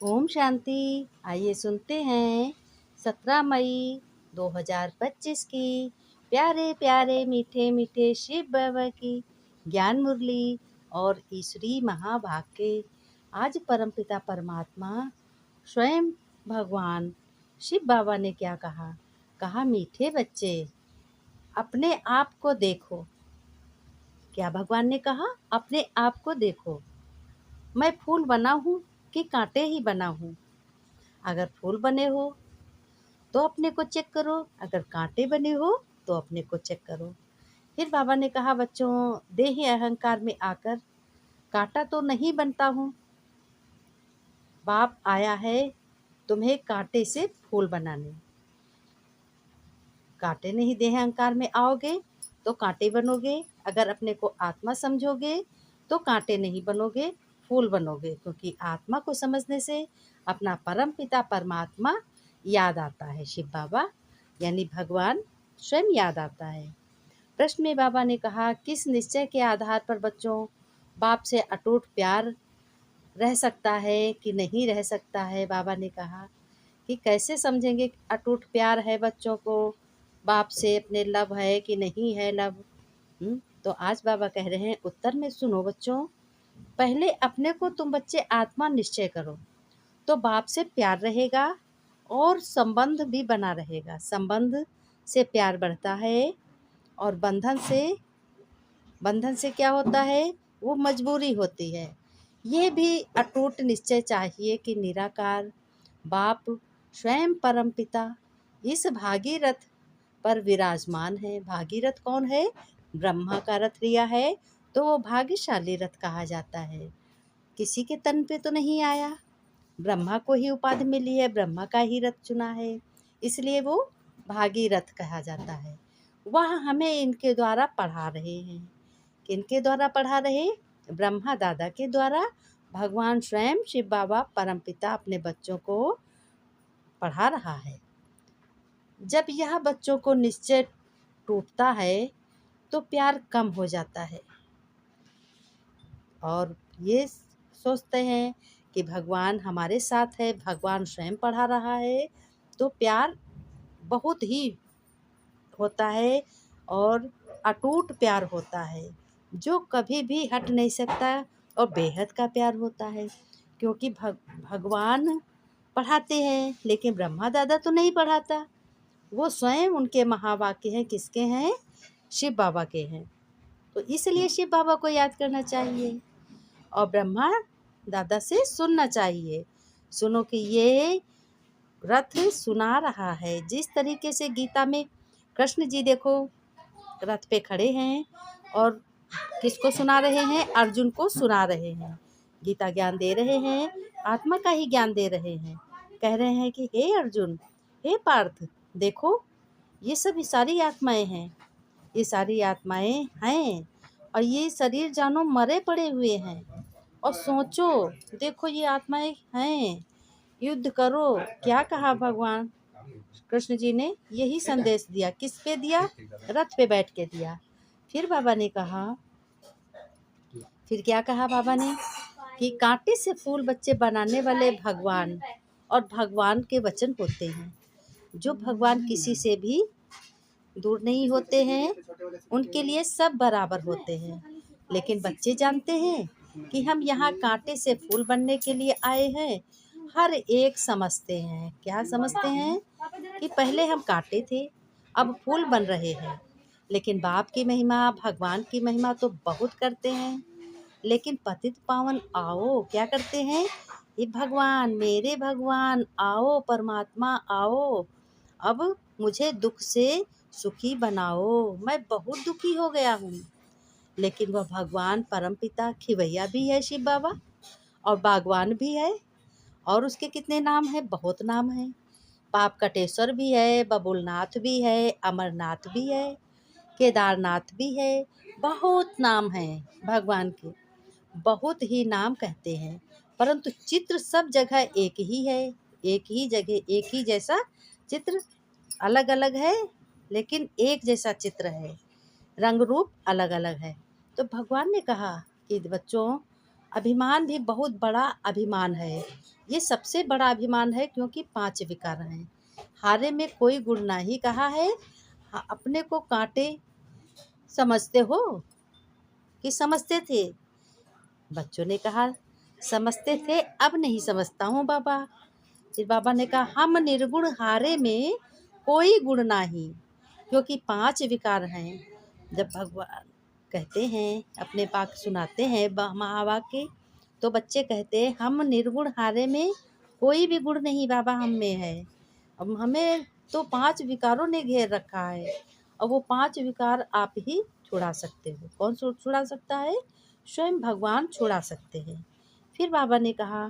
ओम शांति। आइए सुनते हैं 17 मई 2025 की प्यारे प्यारे मीठे मीठे शिव बाबा की ज्ञान मुरली और ईश्वरी महावाक्य। आज परमपिता परमात्मा स्वयं भगवान शिव बाबा ने क्या कहा, मीठे बच्चे अपने आप को देखो। क्या भगवान ने कहा? अपने आप को देखो। मैं फूल बना हूँ कि कांटे ही बना हूँ? अगर फूल बने हो तो अपने को चेक करो, अगर कांटे बने हो तो अपने को चेक करो। फिर बाबा ने कहा, बच्चों, देही अहंकार में आकर कांटा तो नहीं बनता हूँ। बाप आया है तुम्हें कांटे से फूल बनाने। कांटे नहीं देह अहंकार में आओगे तो कांटे बनोगे। अगर अपने को आत्मा समझोगे तो कांटे नहीं बनोगे, फूल बनोगे। क्योंकि आत्मा को समझने से अपना परम पिता परमात्मा याद आता है। शिव बाबा यानी भगवान स्वयं याद आता है। प्रश्न में बाबा ने कहा, किस निश्चय के आधार पर बच्चों बाप से अटूट प्यार रह सकता है कि नहीं रह सकता है? बाबा ने कहा कि कैसे समझेंगे अटूट प्यार है बच्चों को, बाप से अपने लव है कि नहीं है लव। तो आज बाबा कह रहे हैं, उत्तर में सुनो बच्चों। पहले अपने को तुम बच्चे आत्मा निश्चय करो तो बाप से प्यार रहेगा और संबंध भी बना रहेगा। संबंध से प्यार बढ़ता है और बंधन से क्या होता है? वो मजबूरी होती है। ये भी अटूट निश्चय चाहिए कि निराकार बाप स्वयं परम पिता इस भागीरथ पर विराजमान है। भागीरथ कौन है? ब्रह्मा का रथ लिया है तो वो भाग्यशाली रथ कहा जाता है। किसी के तन पे तो नहीं आया, ब्रह्मा को ही उपाधि मिली है, ब्रह्मा का ही रथ चुना है, इसलिए वो भागीरथ कहा जाता है। वह हमें इनके द्वारा पढ़ा रहे हैं। किनके द्वारा पढ़ा रहे? ब्रह्मा दादा के द्वारा भगवान स्वयं शिव बाबा परमपिता अपने बच्चों को पढ़ा रहा है। जब यह बच्चों को निश्चय टूटता है तो प्यार कम हो जाता है और ये सोचते हैं कि भगवान हमारे साथ है, भगवान स्वयं पढ़ा रहा है, तो प्यार बहुत ही होता है और अटूट प्यार होता है जो कभी भी हट नहीं सकता और बेहद का प्यार होता है। क्योंकि भगवान पढ़ाते हैं लेकिन ब्रह्मा दादा तो नहीं पढ़ाता। वो स्वयं उनके महावाक्य हैं, किसके हैं? शिव बाबा के हैं। तो इसलिए शिव बाबा को याद करना चाहिए और ब्रह्मा दादा से सुनना चाहिए। सुनो कि ये रथ सुना रहा है। जिस तरीके से गीता में कृष्ण जी देखो रथ पे खड़े हैं और किसको सुना रहे हैं? अर्जुन को सुना रहे हैं। गीता ज्ञान दे रहे हैं, आत्मा का ही ज्ञान दे रहे हैं। कह रहे हैं कि हे अर्जुन, हे पार्थ, देखो ये सब सारी आत्माएं हैं, ये सारी आत्माएं हैं और ये शरीर जानो मरे पड़े हुए हैं। और सोचो, देखो ये आत्माएं हैं, युद्ध करो। क्या कहा भगवान कृष्ण जी ने? यही संदेश दिया। किस पे दिया? रथ पे बैठ के दिया। फिर बाबा ने कहा, फिर क्या कहा बाबा ने कि कांटे से फूल बच्चे बनाने वाले भगवान और भगवान के वचन होते हैं। जो भगवान किसी से भी दूर नहीं होते हैं, उनके लिए सब बराबर होते हैं। लेकिन बच्चे जानते हैं कि हम यहाँ कांटे से फूल बनने के लिए आए हैं। हर एक समझते हैं। क्या समझते हैं? कि पहले हम कांटे थे, अब फूल बन रहे हैं। लेकिन बाप की महिमा, भगवान की महिमा तो बहुत करते हैं। लेकिन पतित पावन आओ क्या करते हैं? ये भगवान, मेरे भगवान आओ, परमात्मा आओ, अब मुझे दुख से सुखी बनाओ, मैं बहुत दुखी हो गया हूँ। लेकिन वह भगवान परमपिता खिवैया भी है शिव बाबा और बागवान भी है। और उसके कितने नाम हैं? बहुत नाम हैं। पाप कटेश्वर भी है, बबुलनाथ भी है, अमरनाथ भी है, केदारनाथ भी है। बहुत नाम हैं भगवान के, बहुत ही नाम कहते हैं, परंतु चित्र सब जगह एक ही है। एक ही जगह एक ही जैसा चित्र, अलग अलग है लेकिन एक जैसा चित्र है, रंग रूप अलग अलग है। तो भगवान ने कहा कि बच्चों, अभिमान भी बहुत बड़ा अभिमान है। ये सबसे बड़ा अभिमान है, क्योंकि 5 विकार हैं। हारे में कोई गुण नहीं कहा है। अपने को कांटे समझते हो कि समझते थे? बच्चों ने कहा समझते थे, अब नहीं समझता हूँ बाबा। फिर बाबा ने कहा हम निर्गुण हारे में कोई गुण नहीं, क्योंकि 5 विकार हैं। जब भगवान कहते हैं, अपने वाक्य सुनाते हैं महावाक्य, तो बच्चे कहते हैं हम निर्गुण हारे में कोई भी गुण नहीं बाबा हम में है। अब हमें तो 5 विकारों ने घेर रखा है, और वो 5 विकार आप ही छुड़ा सकते हो। कौन छुड़ा सकता है? स्वयं भगवान छुड़ा सकते हैं। फिर बाबा ने कहा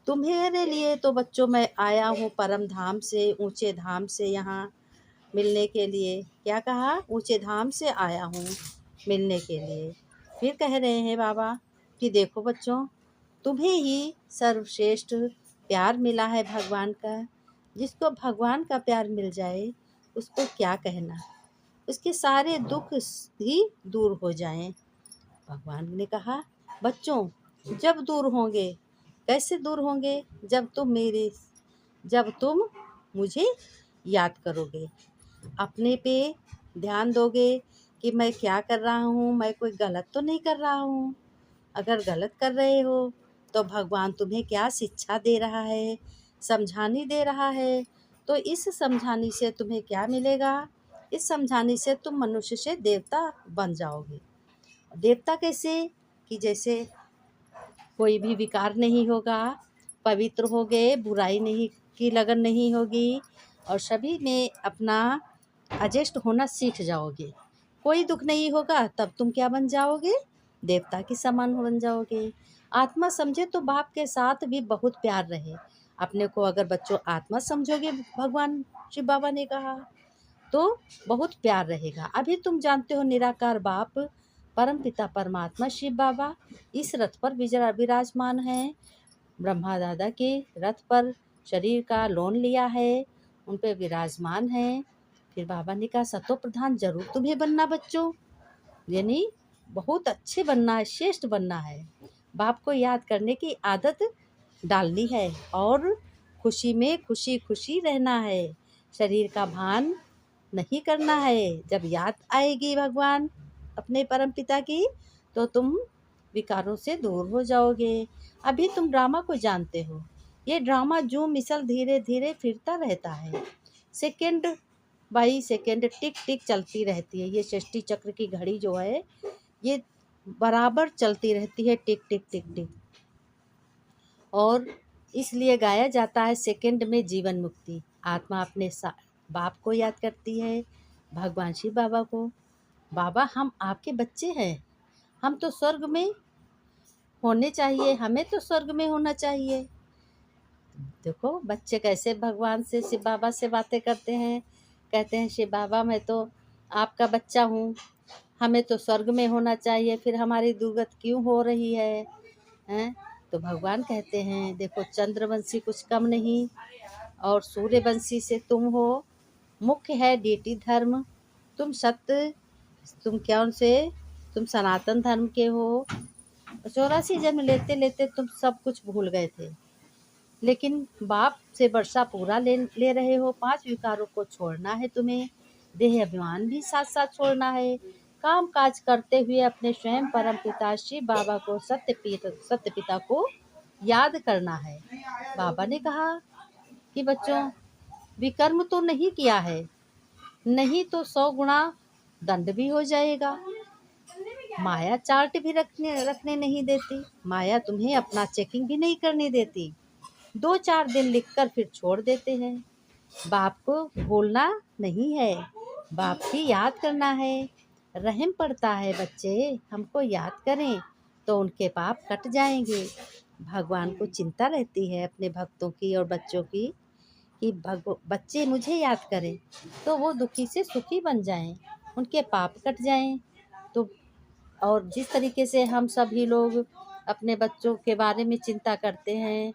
तुम्हारे लिए तो बच्चों मैं आया हूँ परम धाम से, ऊंचे धाम से यहाँ मिलने के लिए। क्या कहा? ऊंचे धाम से आया हूँ मिलने के लिए। फिर कह रहे हैं बाबा कि देखो बच्चों, तुम्हें ही सर्वश्रेष्ठ प्यार मिला है भगवान का। जिसको भगवान का प्यार मिल जाए उसको क्या कहना, उसके सारे दुख ही दूर हो जाएं। भगवान ने कहा बच्चों, जब दूर होंगे, कैसे दूर होंगे? जब तुम मुझे याद करोगे, अपने पे ध्यान दोगे कि मैं क्या कर रहा हूँ, मैं कोई गलत तो नहीं कर रहा हूँ। अगर गलत कर रहे हो तो भगवान तुम्हें क्या शिक्षा दे रहा है, समझानी दे रहा है। तो इस समझाने से तुम्हें क्या मिलेगा? इस समझाने से तुम मनुष्य से देवता बन जाओगे। देवता कैसे? कि जैसे कोई भी विकार नहीं होगा, पवित्र हो गए, बुराई नहीं की लगन नहीं होगी, और सभी में अपना एडजस्ट होना सीख जाओगे। कोई दुख नहीं होगा, तब तुम क्या बन जाओगे? देवता के समान बन जाओगे। आत्मा समझे तो बाप के साथ भी बहुत प्यार रहे। अपने को अगर बच्चों आत्मा समझोगे, भगवान शिव बाबा ने कहा, तो बहुत प्यार रहेगा। अभी तुम जानते हो निराकार बाप परम पिता परमात्मा शिव बाबा इस रथ पर विराजमान हैं। ब्रह्मा दादा के रथ पर शरीर का लोन लिया है, उन पे विराजमान है। फिर बाबा ने कहा सतो प्रधान जरूर तुम्हें बनना बच्चों, यानी बहुत अच्छे बनना है, श्रेष्ठ बनना है। बाप को याद करने की आदत डालनी है, और खुशी में खुशी खुशी रहना है। शरीर का भान नहीं करना है। जब याद आएगी भगवान अपने परम पिता की, तो तुम विकारों से दूर हो जाओगे। अभी तुम ड्रामा को जानते हो। ये ड्रामा जो मिसल धीरे धीरे फिरता रहता है, सेकंड बाई सेकंड टिक टिक चलती रहती है। ये सृष्टि चक्र की घड़ी जो है, ये बराबर चलती रहती है, टिक टिक टिक टिक। और इसलिए गाया जाता है सेकंड में जीवन मुक्ति। आत्मा अपने बाप को याद करती है, भगवान शिव बाबा को। बाबा हम आपके बच्चे हैं, हम तो स्वर्ग में होने चाहिए, हमें तो स्वर्ग में होना चाहिए। देखो बच्चे कैसे भगवान से, शिव बाबा से बातें करते हैं। कहते हैं शिव बाबा मैं तो आपका बच्चा हूँ, हमें तो स्वर्ग में होना चाहिए, फिर हमारी दुर्गत क्यों हो रही है? हैं? तो भगवान कहते हैं देखो चंद्रवंशी कुछ कम नहीं, और सूर्यवंशी से तुम हो। मुख्य है डीटी धर्म, तुम सत्य, तुम कौन से? तुम सनातन धर्म के हो। 84 जन्म लेते लेते तुम सब कुछ भूल गए थे, लेकिन बाप से वर्षा पूरा ले रहे हो। 5 विकारों को छोड़ना है तुम्हें, देह अभिमान भी साथ साथ छोड़ना है। काम काज करते हुए अपने स्वयं परम पिता शिव बाबा को सत्य पिता को याद करना है। बाबा ने कहा कि बच्चों विकर्म तो नहीं किया है, नहीं तो 100 गुना दंड भी हो जाएगा। माया चार्ट भी रखने नहीं देती, माया तुम्हें अपना चेकिंग भी नहीं करने देती। 2-4 दिन लिखकर फिर छोड़ देते हैं। बाप को भूलना नहीं है, बाप की याद करना है। रहम पड़ता है बच्चे, हमको याद करें तो उनके पाप कट जाएंगे। भगवान को चिंता रहती है अपने भक्तों की और बच्चों की, कि बच्चे मुझे याद करें तो वो दुखी से सुखी बन जाएं, उनके पाप कट जाएं। तो और जिस तरीके से हम सभी लोग अपने बच्चों के बारे में चिंता करते हैं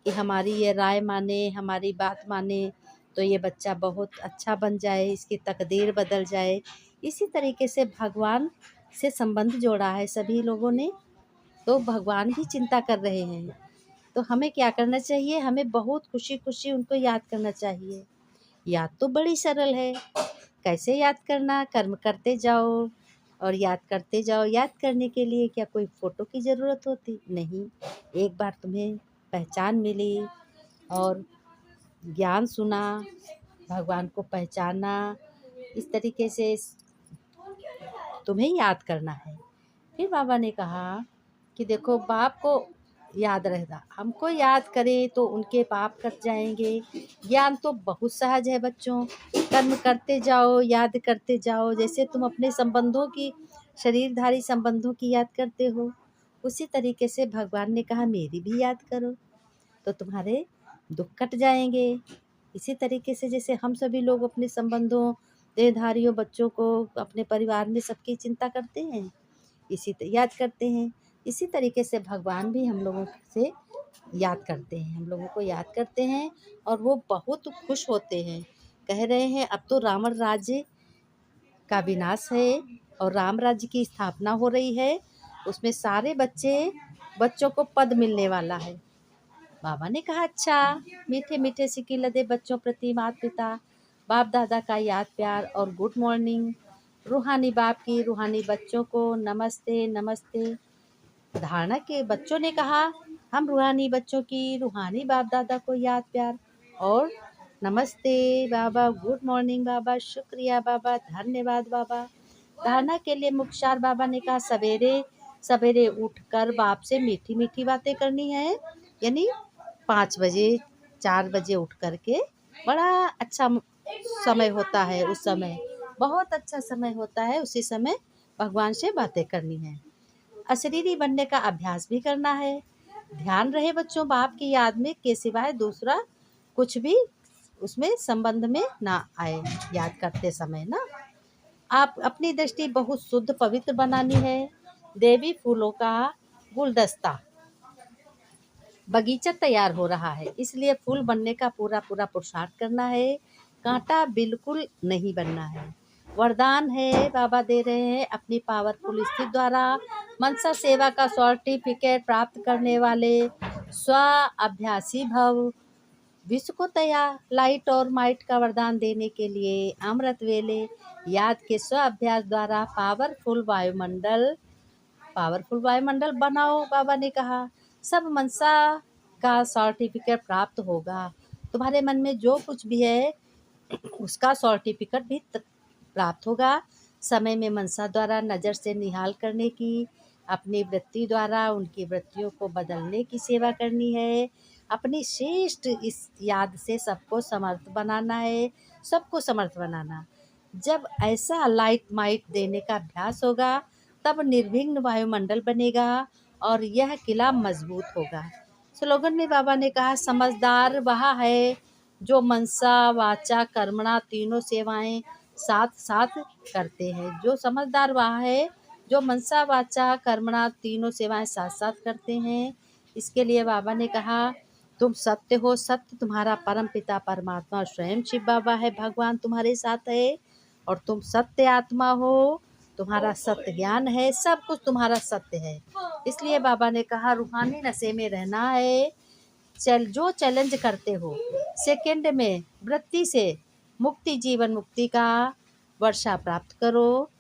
कि हमारी ये राय माने, हमारी बात माने, तो ये बच्चा बहुत अच्छा बन जाए, इसकी तकदीर बदल जाए। इसी तरीके से भगवान से संबंध जोड़ा है सभी लोगों ने, तो भगवान भी चिंता कर रहे हैं तो हमें क्या करना चाहिए, हमें बहुत खुशी खुशी उनको याद करना चाहिए। याद तो बड़ी सरल है। कैसे याद करना, कर्म करते जाओ और याद करते जाओ। याद करने के लिए क्या कोई फ़ोटो की ज़रूरत होती? नहीं। एक बार तुम्हें पहचान मिली और ज्ञान सुना, भगवान को पहचाना, इस तरीके से तुम्हें याद करना है। फिर बाबा ने कहा कि देखो, बाप को याद रहता, हमको याद करें तो उनके पाप कट जाएंगे। ज्ञान तो बहुत सहज है बच्चों, कर्म करते जाओ, याद करते जाओ। जैसे तुम अपने संबंधों की, शरीरधारी संबंधों की याद करते हो, उसी तरीके से भगवान ने कहा मेरी भी याद करो तो तुम्हारे दुख कट जाएंगे। इसी तरीके से जैसे हम सभी लोग अपने संबंधों, देहधारियों, बच्चों को, अपने परिवार में सबकी चिंता करते हैं, याद करते हैं, इसी तरीके से भगवान भी हम लोगों से याद करते हैं, हम लोगों को याद करते हैं और वो बहुत खुश होते हैं। कह रहे हैं अब तो रावण राज्य का विनाश है और राम राज्य की स्थापना हो रही है, उसमें सारे बच्चों को पद मिलने वाला है। बाबा ने कहा अच्छा। मीठे मीठे सिक्के लदे बच्चों प्रति माता पिता, बाप दादा का याद प्यार और गुड मॉर्निंग। रूहानी बाप की रूहानी बच्चों को नमस्ते नमस्ते। धारणा के बच्चों ने कहा हम रूहानी बच्चों की रूहानी बाप दादा को याद प्यार और नमस्ते बाबा, गुड मॉर्निंग बाबा, शुक्रिया बाबा, धन्यवाद बाबा। धारणा के लिए मुख्तार बाबा ने कहा सवेरे सवेरे उठकर बाप से मीठी मीठी बातें करनी है। यानी 5 बजे 4 बजे उठ करके, बड़ा अच्छा समय होता है, उस समय बहुत अच्छा समय होता है, उसी समय भगवान से बातें करनी है। अशरीरी बनने का अभ्यास भी करना है। ध्यान रहे बच्चों, बाप की याद में के सिवाय दूसरा कुछ भी उसमें संबंध में ना आए। याद करते समय ना आप अपनी दृष्टि बहुत शुद्ध पवित्र बनानी है। देवी फूलों का गुलदस्ता, बगीचा तैयार हो रहा है, इसलिए फूल बनने का पूरा पूरा पुरुषार्थ करना है। कांटा बिल्कुल नहीं बनना है। वरदान है बाबा दे रहे हैं अपनी पावरफुल स्थिति द्वारा। मनसा सेवा का सर्टिफिकेट प्राप्त करने वाले स्व अभ्यासी भव। विश्व को तैयार लाइट और माइट का वरदान देने के लिए अमृत वेले याद के स्व अभ्यास द्वारा पावरफुल वायुमंडल बनाओ। बाबा ने कहा सब मनसा का सर्टिफिकेट प्राप्त होगा। तुम्हारे मन में जो कुछ भी है उसका सर्टिफिकेट भी प्राप्त होगा। समय में मनसा द्वारा नज़र से निहाल करने की, अपनी वृत्ति द्वारा उनकी वृत्तियों को बदलने की सेवा करनी है। अपनी श्रेष्ठ इस याद से सबको समर्थ बनाना है, सबको समर्थ बनाना। जब ऐसा लाइट माइट देने का अभ्यास होगा तब निर्विघ्न वायुमंडल बनेगा और यह किला मजबूत होगा। स्लोगन में बाबा ने कहा समझदार वह है जो मनसा वाचा कर्मणा तीनों सेवाएं साथ साथ करते हैं। जो समझदार वह है जो मनसा वाचा कर्मणा तीनों सेवाएं साथ साथ करते हैं। इसके लिए बाबा ने कहा तुम सत्य हो, सत्य तुम्हारा परम पिता परमात्मा स्वयं शिव बाबा है, भगवान तुम्हारे साथ है और तुम सत्य आत्मा हो, तुम्हारा सत्य ज्ञान है, सब कुछ तुम्हारा सत्य है। इसलिए बाबा ने कहा रूहानी नशे में रहना है। जो चैलेंज करते हो सेकंड में वृत्ति से मुक्ति, जीवन मुक्ति का वर्षा प्राप्त करो।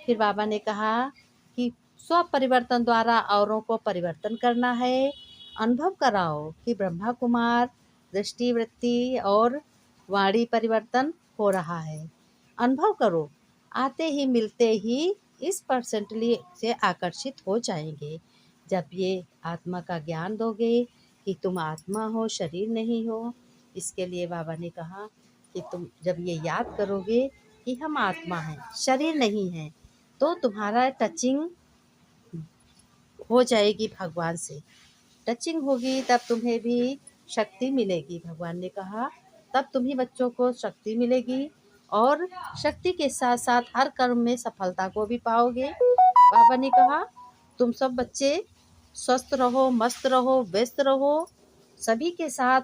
फिर बाबा ने कहा कि स्व परिवर्तन द्वारा औरों को परिवर्तन करना है। अनुभव कराओ कि ब्रह्मा कुमार दृष्टि, वृत्ति और वाणी परिवर्तन हो रहा है। अनुभव करो, आते ही मिलते ही इस परसेंटली से आकर्षित हो जाएंगे। जब ये आत्मा का ज्ञान दोगे कि तुम आत्मा हो, शरीर नहीं हो। इसके लिए बाबा ने कहा कि तुम जब ये याद करोगे कि हम आत्मा हैं, शरीर नहीं है, तो तुम्हारा टचिंग हो जाएगी भगवान से। टचिंग होगी तब तुम्हें भी शक्ति मिलेगी। भगवान ने कहा तब तुम्ही बच्चों को शक्ति मिलेगी और शक्ति के साथ साथ हर कर्म में सफलता को भी पाओगे। बाबा ने कहा तुम सब बच्चे स्वस्थ रहो, मस्त रहो, व्यस्त रहो, सभी के साथ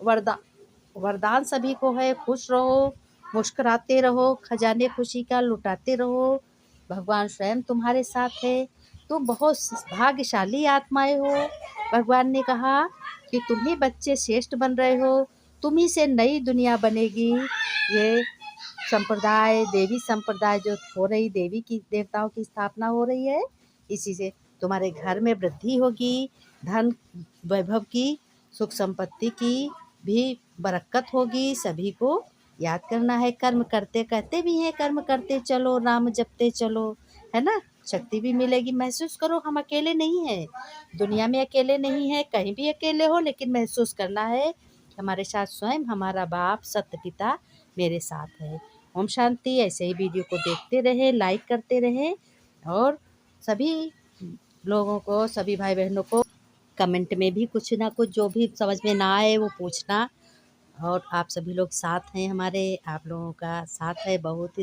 वरदान सभी को है। खुश रहो, मुस्कुराते रहो, खजाने खुशी का लुटाते रहो। भगवान स्वयं तुम्हारे साथ है। तुम बहुत भाग्यशाली आत्माएं हो। भगवान ने कहा कि तुम ही बच्चे श्रेष्ठ बन रहे हो, तुम ही से नई दुनिया बनेगी। ये संप्रदाय, देवी संप्रदाय जो हो रही, देवी की देवताओं की स्थापना हो रही है, इसी से तुम्हारे घर में वृद्धि होगी, धन वैभव की, सुख संपत्ति की भी बरकत होगी। सभी को याद करना है, कर्म करते कहते भी हैं, कर्म करते चलो, नाम जपते चलो, है ना। शक्ति भी मिलेगी। महसूस करो हम अकेले नहीं हैं, दुनिया में अकेले नहीं हैं, कहीं भी अकेले हो, लेकिन महसूस करना है हमारे साथ स्वयं हमारा बाप सत्य पिता मेरे साथ है। ओम शांति। ऐसे ही वीडियो को देखते रहे, लाइक करते रहे, और सभी लोगों को, सभी भाई बहनों को कमेंट में भी कुछ ना कुछ जो भी समझ में ना आए वो पूछना। और आप सभी लोग साथ हैं हमारे, आप लोगों का साथ है बहुत ही